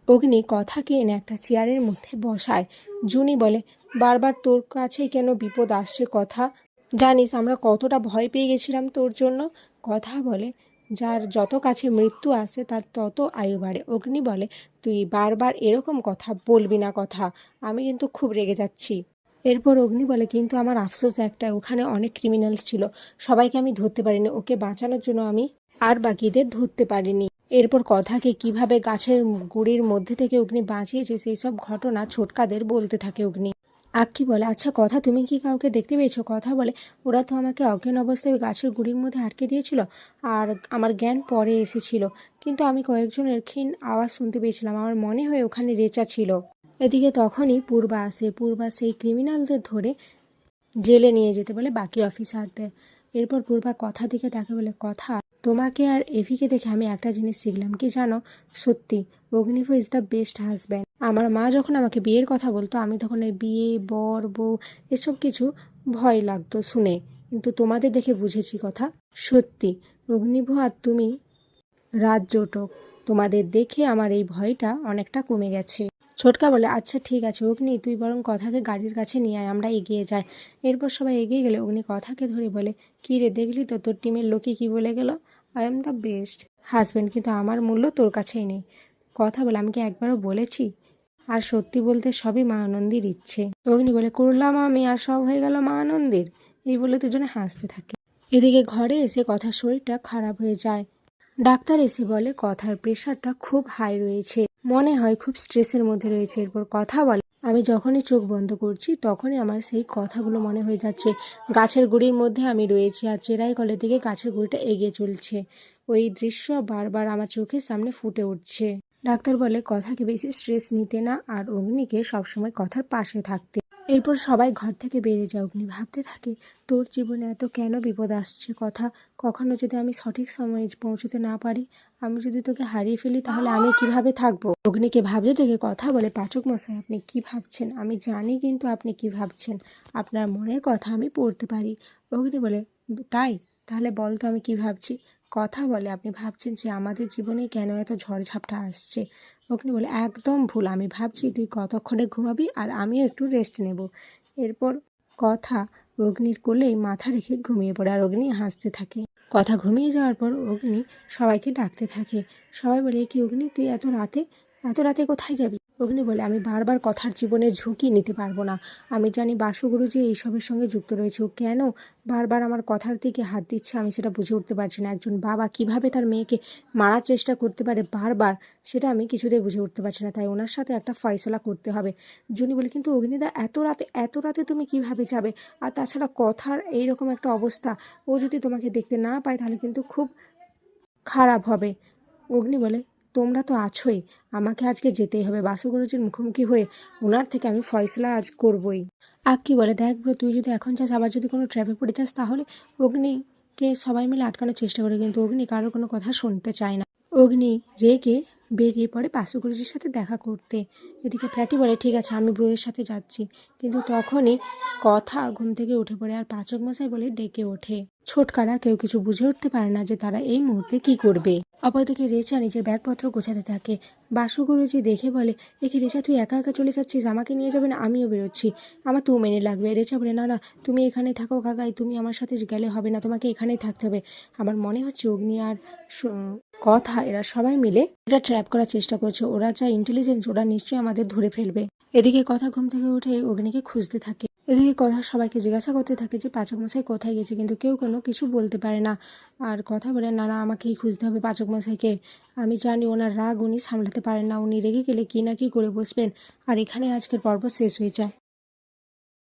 অগ্নি কথাকে এনে একটা চেয়ারের মধ্যে বসায়। জুনি বলে, বারবার তোর কাছেই কেন বিপদ আসছে? কথা জানিস আমরা কতটা ভয় পেয়ে গেছিলাম তোর জন্য। কথা বলে, যার যত কাছে মৃত্যু আসে তার তত আয়ু বাড়ে। অগ্নি বলে, তুই বারবার এরকম কথা বলবি না। কথা আমি কিন্তু খুব রেগে যাচ্ছি। এরপর অগ্নি বলে, কিন্তু আমার আফসোস একটা, ওখানে অনেক ক্রিমিনালস ছিল, সবাইকে আমি ধরতে পারিনি। ওকে বাঁচানোর জন্য আমি আর বাকিদের ধরতে পারিনি। এরপর কথাকে কিভাবে গাছের গুড়ির মধ্যে থেকে অগ্নি বাঁচিয়েছে সেই সব ঘটনা ছোটকাদের বলতে থাকে অগ্নি। আক্কি বলে, আচ্ছা কথা, তুমি কি কাউকে দেখতে পেয়েছো? কথা বলে, ওরা তো আমাকে অজ্ঞান অবস্থায় ওই গাছের গুড়ির মধ্যে আটকে দিয়েছিল, আর আমার জ্ঞান পরে এসেছিল, কিন্তু আমি কয়েকজনের ক্ষীণ আওয়াজ শুনতে পেয়েছিলাম, আমার মনে হয় ওখানে রেচা ছিল। এদিকে তখনই পূর্বা আসে। পূর্বা সেই ক্রিমিনালদের ধরে জেলে নিয়ে যেতে বলে বাকি অফিসারদের। এরপর পূর্বা কথা দিকে তাকে বলে, কথা, তোমাকে আর এভিকে দেখে আমি একটা জিনিস শিখলাম, কি জানো? সত্যি Agniv is the best husband. আমার মা যখন আমাকে বিয়ের কথা বলতো আমি তখন এই বিয়ে, বর, বউ এসব কিছু ভয় লাগতো শুনে, কিন্তু তোমাদের দেখে বুঝেছি কথা, সত্যি অগ্নিভ আর তুমি রাজজোটক। তোমাদের দেখে আমার এই ভয়টা অনেকটা কমে গেছে। ছোটকা বলে, আচ্ছা ঠিক আছে অগ্নি, তুই বরং কথাকে গাড়ির কাছে নিয়ে আয়, আমরা এগিয়ে যাই। এরপর সবাই এগিয়ে গেলে অগ্নি কথাকে ধরে বলে, কী রে, দেখলি তো তোর টিমের লোকে কি বলে গেল? I am the best husband, কিন্তু আমার মূল্য তোর কাছেই নেই। কথা বলে, আমি কি একবারও বলেছি? আর সত্যি বলতে সবই মা আনন্দির ইচ্ছে। অগ্নি বলে, করলাম আমি, আর সব হয়ে গেল মা আনন্দির। এই বলে দুজনে হাসতে থাকে। এদিকে ঘরে এসে কথার শরীরটা খারাপ হয়ে যায়। ডাক্তার এসে বলে কথার প্রেশারটা খুব হাই রয়েছে, মনে হয় খুব স্ট্রেসের মধ্যে রয়েছে। এরপর কথা বলে, আমি যখনই চোখ বন্ধ করছি তখনই আমার সেই কথাগুলো মনে হয়ে যাচ্ছে, গাছের গুড়ির মধ্যে আমি রয়েছি আর চেরাই কলের দিকে গাছের গুড়িটা এগিয়ে চলছে। ওই দৃশ্য বারবার আমার চোখের সামনে ফুটে উঠছে। ডাক্তার বলে কথাকে বেশি স্ট্রেস নিতে না আর অগ্নিকে সবসময় কথার পাশে থাকতে। এরপর সবাই ঘর থেকে বেরিয়ে যায়। অগ্নি ভাবতে থাকে, তোর জীবনে এত কেন বিপদ আসছে? কথা, কখনো যদি আমি সঠিক সময়ে পৌঁছতে না পারি, আমি যদি তোকে হারিয়ে ফেলি, তাহলে আমি কিভাবে থাকবো? অগ্নিকে ভাবতে থেকে কথা বলে, পাচক মশাই আপনি কি ভাবছেন আমি জানি, কিন্তু আপনি কি ভাবছেন? আপনার মনের কথা আমি পড়তে পারি। অগ্নি বলে, তাই? তাহলে বল তো আমি কি ভাবছি। কথা বলে, আপনি ভাবছেন যে আমাদের জীবনে কেন এত ঝড়ঝাপটা আসছে। অগ্নি বলে, একদম ভুল, আমি ভাবছি তুই কতক্ষণে ঘুমাবি আর আমিও একটু রেস্ট নেব। এরপর কথা অগ্নির কোলেই মাথা রেখে ঘুমিয়ে পড়ে আর অগ্নি হাসতে থাকে। কথা ঘুমিয়ে যাওয়ার পর অগ্নি সবাইকে ডাকতে থাকে। সবাই বলে, কি অগ্নি, তুই এত রাতে কোথায় যাবি? অগ্নি বলে, আমি বারবার কথার জীবনের ঝুঁকি নিতে পারবো না। আমি জানি বাসুগুরু যে এইসবের সঙ্গে যুক্ত রয়েছে, ও কেন বারবার আমার কথার দিকে হাত দিচ্ছে আমি সেটা বুঝে উঠতে পারছি না। একজন বাবা কিভাবে তার মেয়েকে মারার চেষ্টা করতে পারে বারবার, সেটা আমি কিছুতেই বুঝে উঠতে পারছি না, তাই ওনার সাথে একটা ফয়সলা করতে হবে। জুনি বলে, কিন্তু অগ্নিদা এত রাতে তুমি কিভাবে যাবে? আর তাছাড়া কথার এইরকম একটা অবস্থা, ও যদি তোমাকে দেখতে না পায় তাহলে কিন্তু খুব খারাপ হবে। অগ্নি বলে, তোমরা তো আছোই, আমাকে আজকে যেতেই হবে বাসুগুরুজির মুখোমুখি হয়ে, ওনার থেকে আমি ফয়সলা আজ করবই। আক্কি বলে, দেখ ব্রো, তুই যদি এখন যাস আবার যদি কোনো ট্র্যাপে পড়ে যাস তাহলে? অগ্নিকে সবাই মিলে আটকানোর চেষ্টা করে, কিন্তু অগ্নি কারোর কোনো কথা শুনতে চায় না। অগ্নি রেগে বেরিয়ে পড়ে বাসুগুরুজির সাথে দেখা করতে। এদিকে প্ল্যাটি বলে, ঠিক আছে আমি ব্রোয়ের সাথে যাচ্ছি, কিন্তু তখনই কথা ঘুম থেকে উঠে পড়ে আর পাচক মশাই বলে ডেকে ওঠে। ছোটকারা কেউ কিছু বুঝে উঠতে পারে না যে তারা এই মুহূর্তে কি করবে। অপরদিকে রেচা নিজের ব্যাগপত্র গোছাতে থাকে। বাসুগুরুজি দেখে বলে, দেখি রেচা, তুই একা একা চলে যাচ্ছিস, আমাকে নিয়ে যাবে না? আমিও বেরোচ্ছি, আমার 2 মিনিট লাগবে। রেচা বলে, না না, তুমি এখানে থাকো কাকাই, তুমি আমার সাথে গেলে হবে না, তোমাকে এখানেই থাকতে হবে। আমার মনে হচ্ছে অগ্নি আর কথা এরা সবাই মিলে এটা ট্র্যাপ করার চেষ্টা করছে, ওরা যা ইন্টেলিজেন্স, ওরা নিশ্চয়ই আমাদের ধরে ফেলবে। এদিকে কথা ঘুম থেকে উঠে অগ্নিকে খুঁজতে থাকে। এদিকে কথা সবাইকে জিজ্ঞাসা করতে থাকে যে পাচক মশাই কোথায় গেছে, কিন্তু কেউ কোনো কিছু বলতে পারে না। আর কথা বলে, না না, আমাকেই খুঁজতে হবে পাচক মশাইকে, আমি জানি ওনার রাগ উনি সামলাতে পারেন না, উনি রেগে গেলে কি না কি করে বসবেন। আর এখানে আজকের পর্ব শেষ হয়ে যায়।